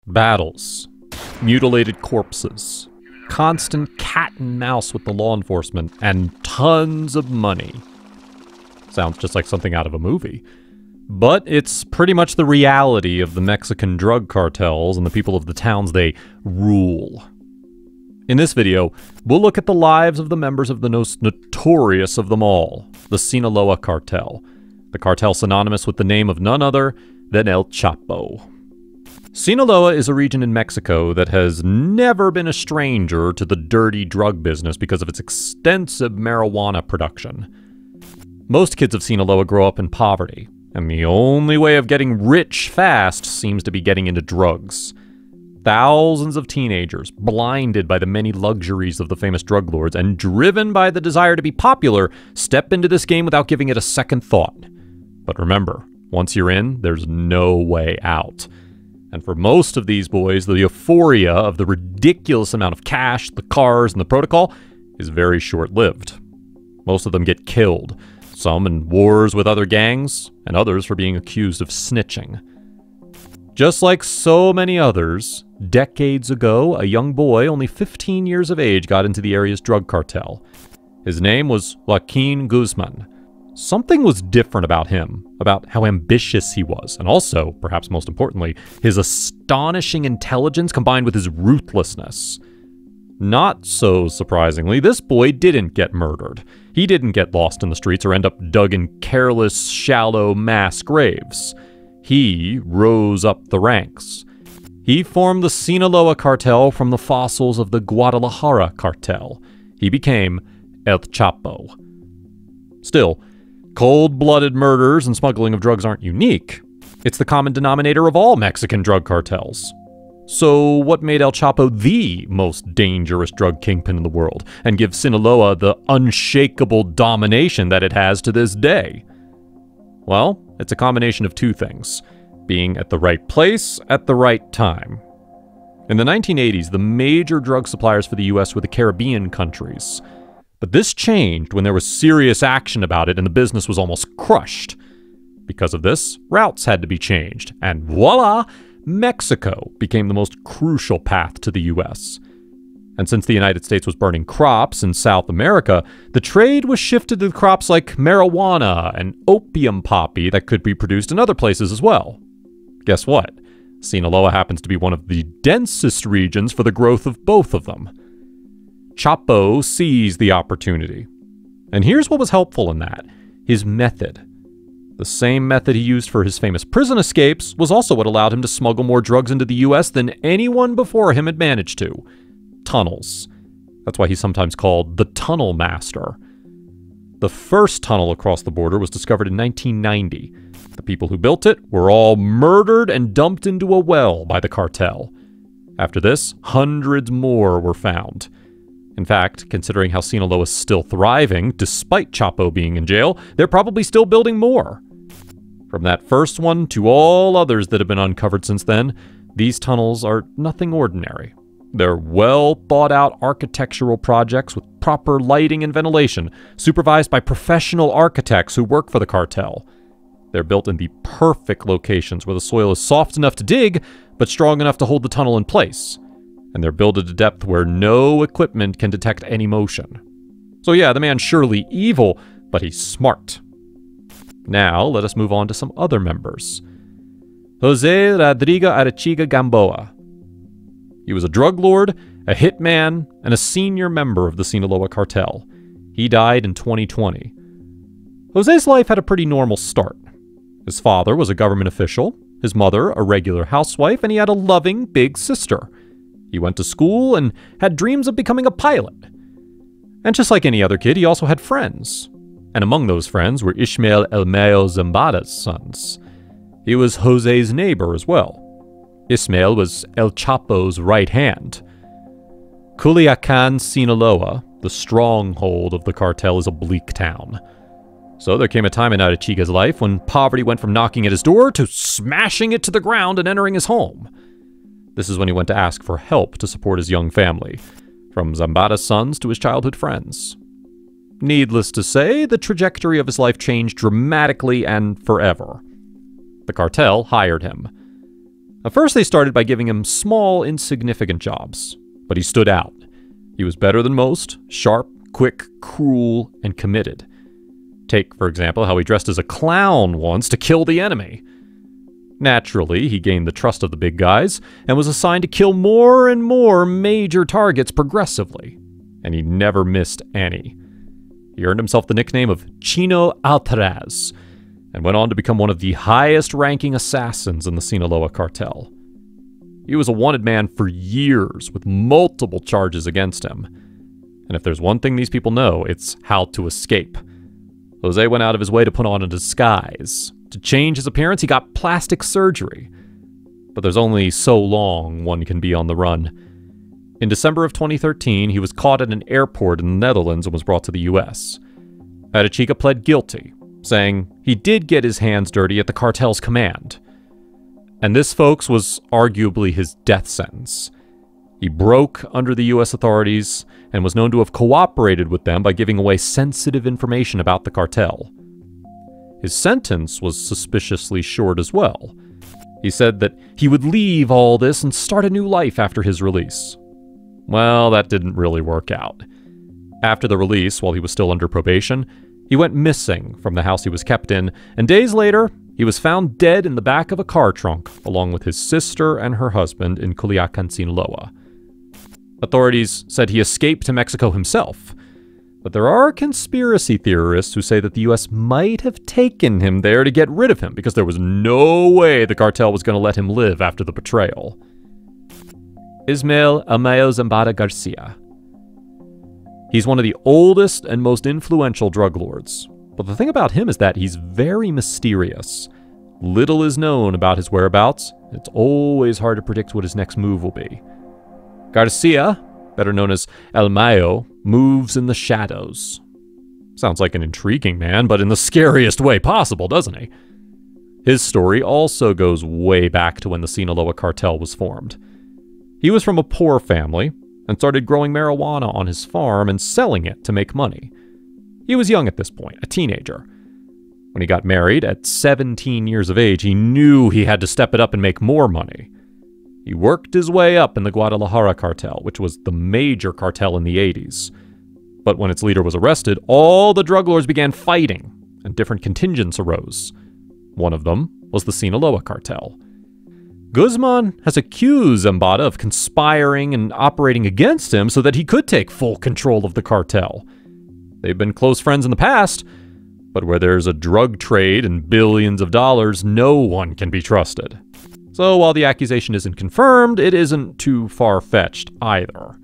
Battles, mutilated corpses, constant cat and mouse with the law enforcement, and tons of money. Sounds just like something out of a movie. But it's pretty much the reality of the Mexican drug cartels and the people of the towns they rule. In this video, we'll look at the lives of the members of the most notorious of them all, the Sinaloa Cartel. The cartel synonymous with the name of none other than El Chapo. Sinaloa is a region in Mexico that has never been a stranger to the dirty drug business because of its extensive marijuana production. Most kids of Sinaloa grow up in poverty, and the only way of getting rich fast seems to be getting into drugs. Thousands of teenagers, blinded by the many luxuries of the famous drug lords and driven by the desire to be popular, step into this game without giving it a second thought. But remember, once you're in, there's no way out. And for most of these boys, the euphoria of the ridiculous amount of cash, the cars, and the protocol is very short-lived. Most of them get killed, some in wars with other gangs, and others for being accused of snitching. Just like so many others, decades ago, a young boy, only 15 years of age, got into the area's drug cartel. His name was Joaquin Guzman. Something was different about him, about how ambitious he was, and also, perhaps most importantly, his astonishing intelligence combined with his ruthlessness. Not so surprisingly, this boy didn't get murdered. He didn't get lost in the streets or end up dug in careless, shallow mass graves. He rose up the ranks. He formed the Sinaloa Cartel from the fossils of the Guadalajara Cartel. He became El Chapo. Still, cold-blooded murders and smuggling of drugs aren't unique. It's the common denominator of all Mexican drug cartels. So what made El Chapo the most dangerous drug kingpin in the world and give Sinaloa the unshakable domination that it has to this day? Well, it's a combination of two things: being at the right place at the right time. In the 1980s, the major drug suppliers for the US were the Caribbean countries. But this changed when there was serious action about it and the business was almost crushed. Because of this, routes had to be changed, and voila! Mexico became the most crucial path to the US. And since the United States was burning crops in South America, the trade was shifted to crops like marijuana and opium poppy that could be produced in other places as well. Guess what? Sinaloa happens to be one of the densest regions for the growth of both of them. Chapo seized the opportunity. And here's what was helpful in that: his method. The same method he used for his famous prison escapes was also what allowed him to smuggle more drugs into the US than anyone before him had managed to. Tunnels. That's why he's sometimes called the Tunnel Master. The first tunnel across the border was discovered in 1990. The people who built it were all murdered and dumped into a well by the cartel. After this, hundreds more were found. In fact, considering how Sinaloa is still thriving, despite Chapo being in jail, they're probably still building more. From that first one to all others that have been uncovered since then, these tunnels are nothing ordinary. They're well-thought-out architectural projects with proper lighting and ventilation, supervised by professional architects who work for the cartel. They're built in the perfect locations where the soil is soft enough to dig, but strong enough to hold the tunnel in place. And they're built at a depth where no equipment can detect any motion. So yeah, the man's surely evil, but he's smart. Now, let us move on to some other members. Jose Rodrigo Arechiga Gamboa. He was a drug lord, a hitman, and a senior member of the Sinaloa Cartel. He died in 2020. Jose's life had a pretty normal start. His father was a government official, his mother a regular housewife, and he had a loving big sister. He went to school and had dreams of becoming a pilot. And just like any other kid, he also had friends. And among those friends were Ismail Amayo Zambada's sons. He was Jose's neighbor as well. Ismail was El Chapo's right hand. Culiacan, Sinaloa, the stronghold of the cartel, is a bleak town. So there came a time in Arechiga's life when poverty went from knocking at his door to smashing it to the ground and entering his home. This is when he went to ask for help to support his young family, from Zambada's sons to his childhood friends. Needless to say, the trajectory of his life changed dramatically and forever. The cartel hired him. At first, they started by giving him small, insignificant jobs, but he stood out. He was better than most, sharp, quick, cruel, and committed. Take, for example, how he dressed as a clown once to kill the enemy. Naturally, he gained the trust of the big guys and was assigned to kill more and more major targets progressively, and he never missed any. He earned himself the nickname of Chino Altaraz and went on to become one of the highest-ranking assassins in the Sinaloa Cartel. He was a wanted man for years with multiple charges against him. And if there's one thing these people know, it's how to escape. Jose went out of his way to put on a disguise. To change his appearance, he got plastic surgery. But there's only so long one can be on the run. In December of 2013, he was caught at an airport in the Netherlands and was brought to the US. Arechiga pled guilty, saying he did get his hands dirty at the cartel's command. And this, folks, was arguably his death sentence. He broke under the US authorities and was known to have cooperated with them by giving away sensitive information about the cartel. His sentence was suspiciously short as well. He said that he would leave all this and start a new life after his release. Well, that didn't really work out. After the release, while he was still under probation, he went missing from the house he was kept in, and days later, he was found dead in the back of a car trunk, along with his sister and her husband in Culiacan, Sinaloa. Authorities said he escaped to Mexico himself, but there are conspiracy theorists who say that the US might have taken him there to get rid of him because there was no way the cartel was going to let him live after the betrayal. Ismail Amayo Zambada Garcia. He's one of the oldest and most influential drug lords. But the thing about him is that he's very mysterious. Little is known about his whereabouts. It's always hard to predict what his next move will be. Garcia, better known as El Mayo, moves in the shadows. Sounds like an intriguing man, but in the scariest way possible, doesn't he? His story also goes way back to when the Sinaloa Cartel was formed. He was from a poor family and started growing marijuana on his farm and selling it to make money. He was young at this point, a teenager. When he got married at 17 years of age, he knew he had to step it up and make more money. He worked his way up in the Guadalajara cartel, which was the major cartel in the 80s. But when its leader was arrested, all the drug lords began fighting, and different contingents arose. One of them was the Sinaloa Cartel. Guzman has accused Zambada of conspiring and operating against him so that he could take full control of the cartel. They've been close friends in the past, but where there's a drug trade and billions of dollars, no one can be trusted. So while the accusation isn't confirmed, it isn't too far-fetched either.